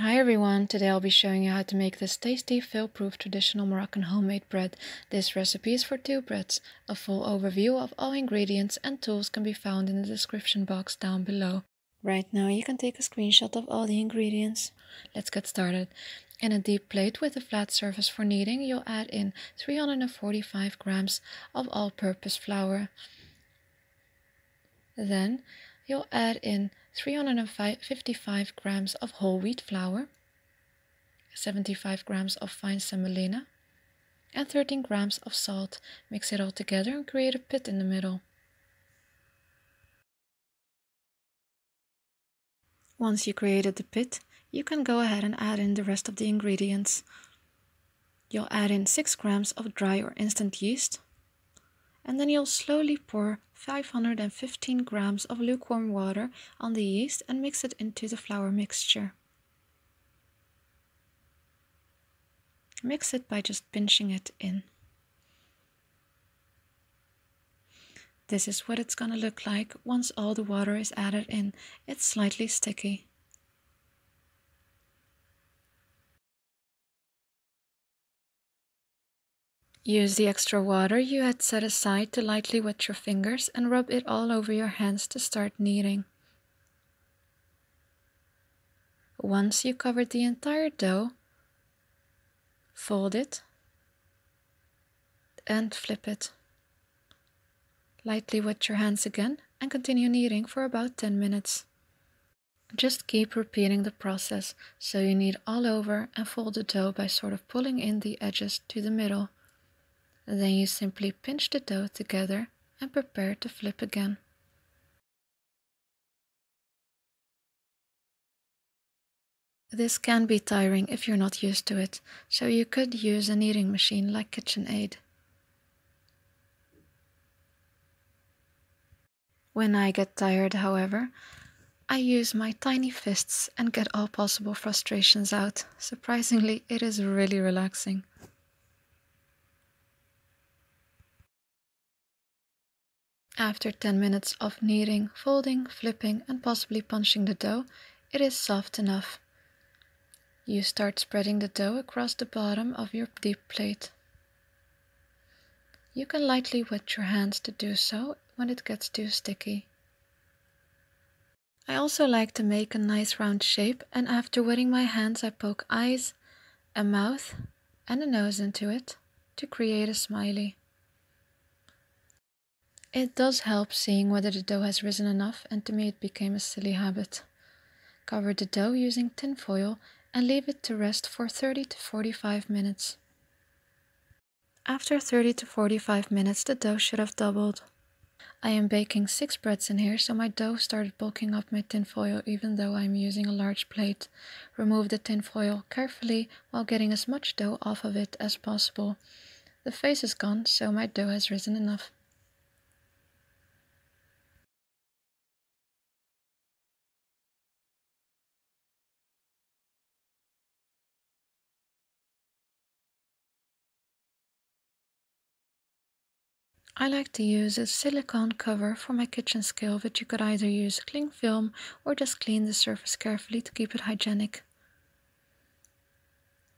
Hi everyone, today I'll be showing you how to make this tasty, fail-proof traditional Moroccan homemade bread. This recipe is for 2 breads. A full overview of all ingredients and tools can be found in the description box down below. Right now you can take a screenshot of all the ingredients. Let's get started. In a deep plate with a flat surface for kneading, you'll add in 345 grams of all-purpose flour. Then you'll add in 355 grams of whole wheat flour, 75 grams of fine semolina, and 13 grams of salt. Mix it all together and create a pit in the middle. Once you created the pit, you can go ahead and add in the rest of the ingredients. You'll add in 6 grams of dry or instant yeast, and then you'll slowly pour 515 grams of lukewarm water on the yeast and mix it into the flour mixture. Mix it by just pinching it in. This is what it's gonna look like once all the water is added in. It's slightly sticky. Use the extra water you had set aside to lightly wet your fingers and rub it all over your hands to start kneading. Once you covered the entire dough, fold it and flip it. Lightly wet your hands again and continue kneading for about 10 minutes. Just keep repeating the process, so you knead all over and fold the dough by sort of pulling in the edges to the middle. Then you simply pinch the dough together and prepare to flip again. This can be tiring if you're not used to it, so you could use a kneading machine like KitchenAid. When I get tired, however, I use my tiny fists and get all possible frustrations out. Surprisingly, it is really relaxing. After 10 minutes of kneading, folding, flipping and possibly punching the dough, it is soft enough. You start spreading the dough across the bottom of your deep plate. You can lightly wet your hands to do so when it gets too sticky. I also like to make a nice round shape, and after wetting my hands I poke eyes, a mouth and a nose into it to create a smiley. It does help seeing whether the dough has risen enough, and to me it became a silly habit. Cover the dough using tin foil and leave it to rest for 30 to 45 minutes. After 30 to 45 minutes the dough should have doubled. I am baking 6 breads in here, so my dough started bulking up my tin foil even though I'm using a large plate. Remove the tin foil carefully while getting as much dough off of it as possible. The face is gone, so my dough has risen enough. I like to use a silicone cover for my kitchen scale, but you could either use cling film or just clean the surface carefully to keep it hygienic.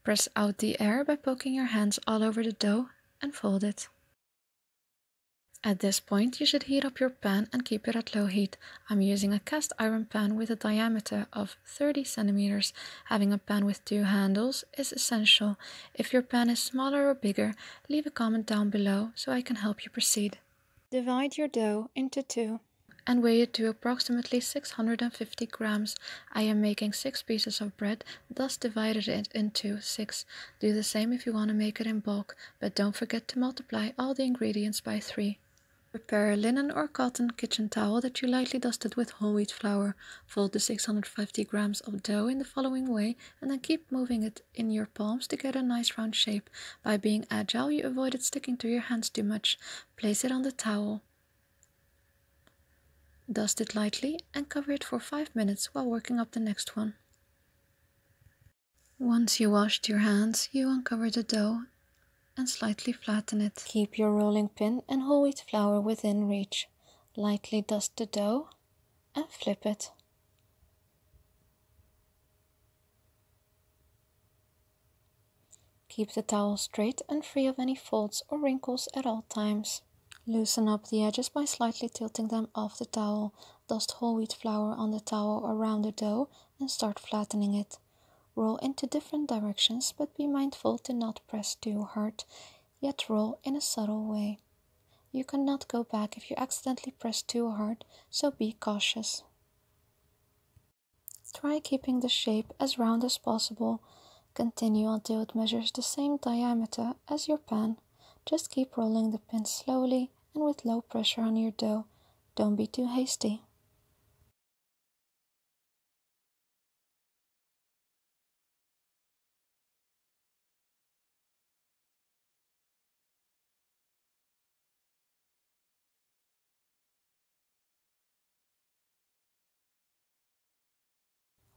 Press out the air by poking your hands all over the dough and fold it. At this point you should heat up your pan and keep it at low heat. I'm using a cast iron pan with a diameter of 30 centimeters. Having a pan with 2 handles is essential. If your pan is smaller or bigger, leave a comment down below so I can help you proceed. Divide your dough into 2 and weigh it to approximately 650 grams. I am making 6 pieces of bread, thus divided it into 6. Do the same if you want to make it in bulk, but don't forget to multiply all the ingredients by 3. Prepare a linen or cotton kitchen towel that you lightly dusted with whole wheat flour. Fold the 650 grams of dough in the following way and then keep moving it in your palms to get a nice round shape. By being agile, you avoid it sticking to your hands too much. Place it on the towel. Dust it lightly and cover it for 5 minutes while working up the next one. Once you washed your hands, you uncover the dough and slightly flatten it. Keep your rolling pin and whole wheat flour within reach. Lightly dust the dough and flip it. Keep the towel straight and free of any folds or wrinkles at all times. Loosen up the edges by slightly tilting them off the towel. Dust whole wheat flour on the towel around the dough and start flattening it. Roll into different directions, but be mindful to not press too hard, yet roll in a subtle way. You cannot go back if you accidentally press too hard, so be cautious. Try keeping the shape as round as possible. Continue until it measures the same diameter as your pan. Just keep rolling the pin slowly and with low pressure on your dough. Don't be too hasty.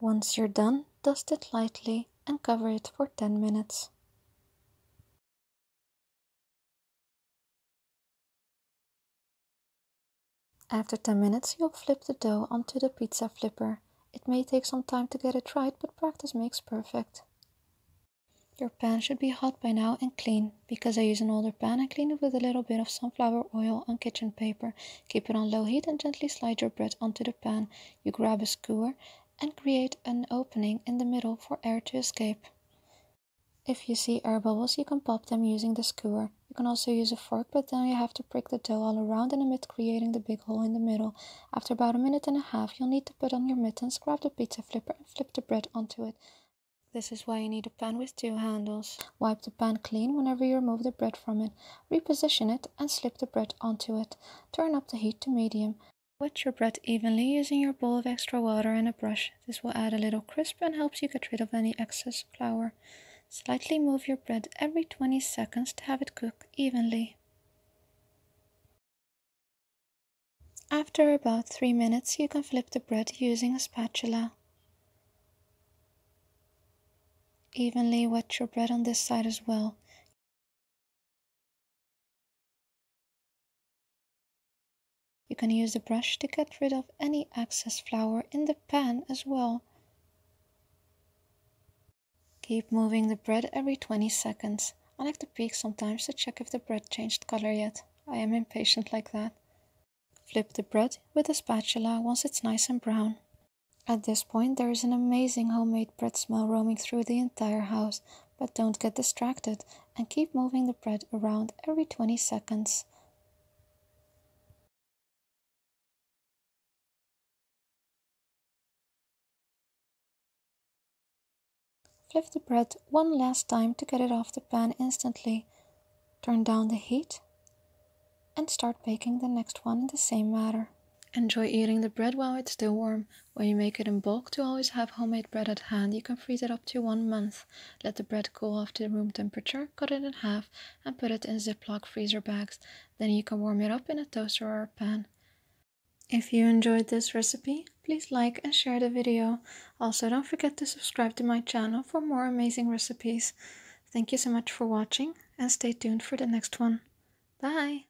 Once you're done, dust it lightly and cover it for 10 minutes. After 10 minutes, you'll flip the dough onto the pizza flipper. It may take some time to get it right, but practice makes perfect. Your pan should be hot by now and clean. Because I use an older pan, I clean it with a little bit of sunflower oil on kitchen paper. Keep it on low heat and gently slide your bread onto the pan. You grab a skewer and create an opening in the middle for air to escape. If you see air bubbles, you can pop them using the skewer. You can also use a fork, but then you have to prick the dough all around and omit creating the big hole in the middle. After about a minute and a half, you'll need to put on your mittens, grab the pizza flipper and flip the bread onto it. This is why you need a pan with 2 handles. Wipe the pan clean whenever you remove the bread from it. Reposition it and slip the bread onto it. Turn up the heat to medium. Wet your bread evenly using your bowl of extra water and a brush. This will add a little crisp and helps you get rid of any excess flour. Slightly move your bread every 20 seconds to have it cook evenly. After about 3 minutes, you can flip the bread using a spatula. Evenly wet your bread on this side as well. You can use the brush to get rid of any excess flour in the pan as well. Keep moving the bread every 20 seconds. I like to peek sometimes to check if the bread changed color yet. I am impatient like that. Flip the bread with a spatula once it's nice and brown. At this point there is an amazing homemade bread smell roaming through the entire house, but don't get distracted and keep moving the bread around every 20 seconds. Flip the bread one last time to get it off the pan instantly. Turn down the heat and start baking the next one in the same manner. Enjoy eating the bread while it's still warm. When you make it in bulk, to always have homemade bread at hand, you can freeze it up to 1 month. Let the bread cool off to room temperature, cut it in half and put it in Ziploc freezer bags. Then you can warm it up in a toaster or a pan. If you enjoyed this recipe, please like and share the video. Also, don't forget to subscribe to my channel for more amazing recipes. Thank you so much for watching and stay tuned for the next one. Bye!